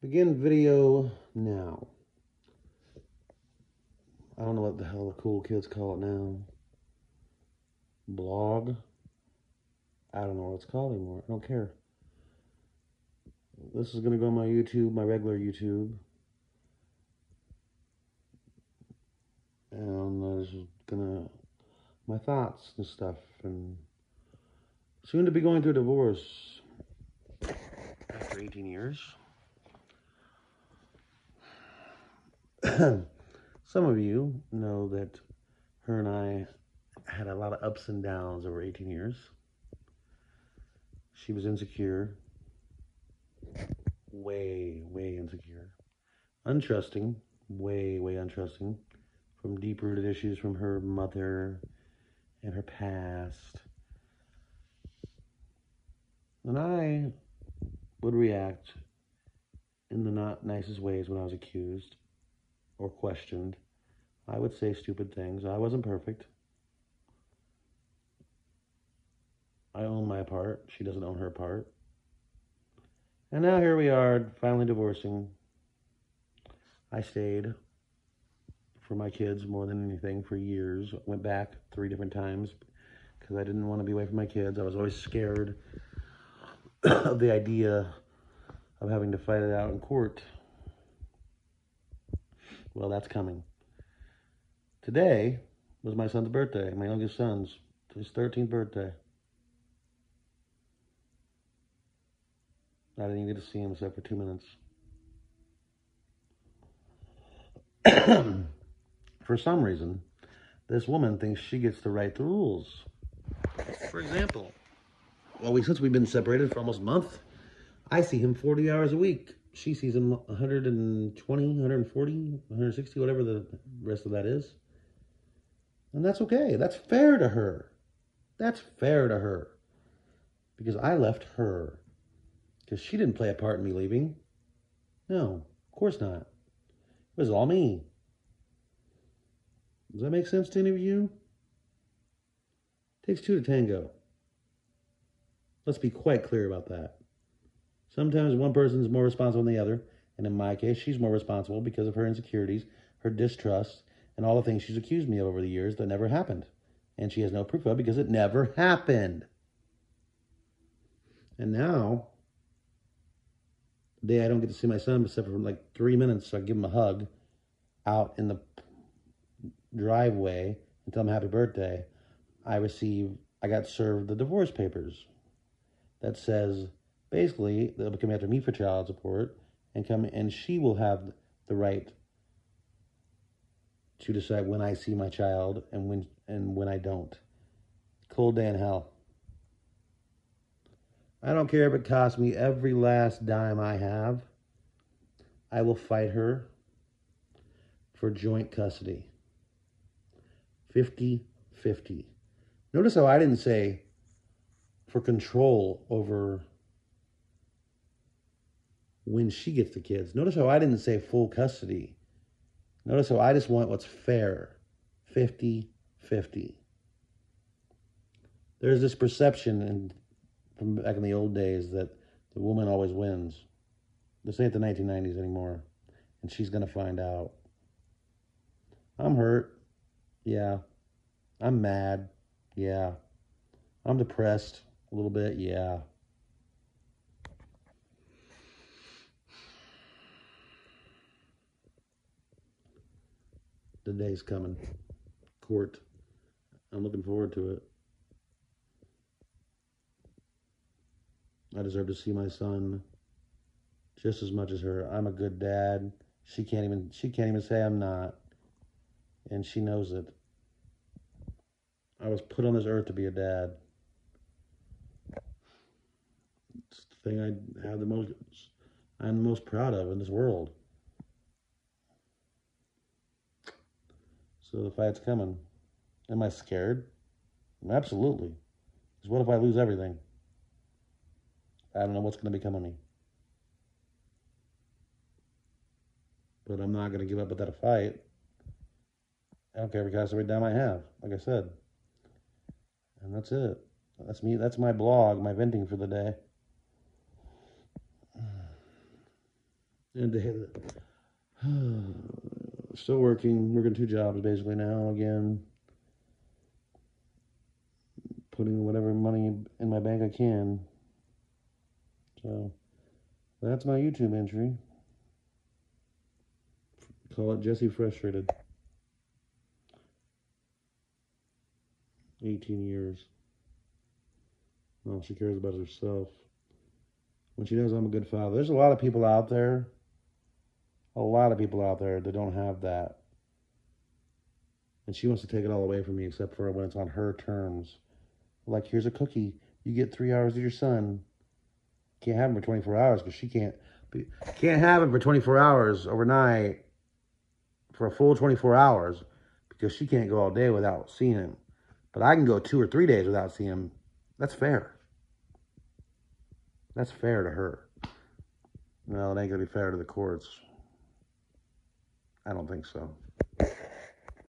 Begin video now. I don't know what the hell the cool kids call it now. Blog. I don't know what it's called anymore. I don't care. This is going to go on my YouTube, my regular YouTube. And this is going to, my thoughts and stuff. And soon to be going through a divorce after 18 years. Some of you know that her and I had a lot of ups and downs over 18 years. She was insecure, way insecure, untrusting, way untrusting, from deep-rooted issues from her mother and her past. And I would react in the not nicest ways when I was accused or questioned. I would say stupid things. I wasn't perfect. I own my part. She doesn't own her part. And now here we are, finally divorcing. I stayed for my kids more than anything for years. Went back 3 different times because I didn't want to be away from my kids. I was always scared of the idea of having to fight it out in court. Well, that's coming. Today was my son's birthday, my youngest son's, his 13th birthday. I didn't even get to see him except for 2 minutes. For some reason, this woman thinks she gets to write the rules. For example, since we've been separated for almost a month, I see him 40 hours a week. She sees him 120, 140, 160, whatever the rest of that is. And that's okay. That's fair to her. That's fair to her. Because I left her. Because she didn't play a part in me leaving. No, of course not. It was all me. Does that make sense to any of you? It takes 2 to tango. Let's be quite clear about that. Sometimes one person is more responsible than the other, and in my case, she's more responsible because of her insecurities, her distrust, and all the things she's accused me of over the years that never happened. And she has no proof of because it never happened. And now, the day I don't get to see my son except for like 3 minutes, so I give him a hug out in the driveway and tell him happy birthday, I got served the divorce papers that says basically they'll come after me for child support and she will have the right to decide when I see my child and when I don't. Cold day in hell. I don't care if it costs me every last dime I have. I will fight her for joint custody. 50-50. Notice how I didn't say for control over when she gets the kids. Notice how I didn't say full custody. Notice how I just want what's fair. 50-50. There's this perception from back in the old days that the woman always wins. This ain't the 1990s anymore. And she's going to find out. I'm hurt. Yeah. I'm mad. Yeah. I'm depressed a little bit. Yeah. The day's coming. Court. I'm looking forward to it. I deserve to see my son just as much as her. I'm a good dad. She can't even say I'm not. And she knows it. I was put on this earth to be a dad. It's the thing I'm the most proud of in this world. So the fight's coming. Am I scared? Absolutely. Because what if I lose everything? I don't know what's going to become of me. But I'm not going to give up without a fight. I don't care if it costs every dime I have, like I said. And that's it. That's me. That's my blog, my venting for the day. And to hit it. Still working 2 jobs basically now again. Putting whatever money in my bank I can. So that's my YouTube entry. Call it Jesse Frustrated. 18 years. Well, she cares about herself. When she knows I'm a good father. There's a lot of people out there. That don't have that. And she wants to take it all away from me except for when it's on her terms. Like, here's a cookie. You get 3 hours with your son. Can't have him for 24 hours because she can't have him for 24 hours overnight for a full 24 hours because she can't go all day without seeing him. But I can go 2 or 3 days without seeing him. That's fair. That's fair to her. No, it ain't gonna be fair to the courts. I don't think so.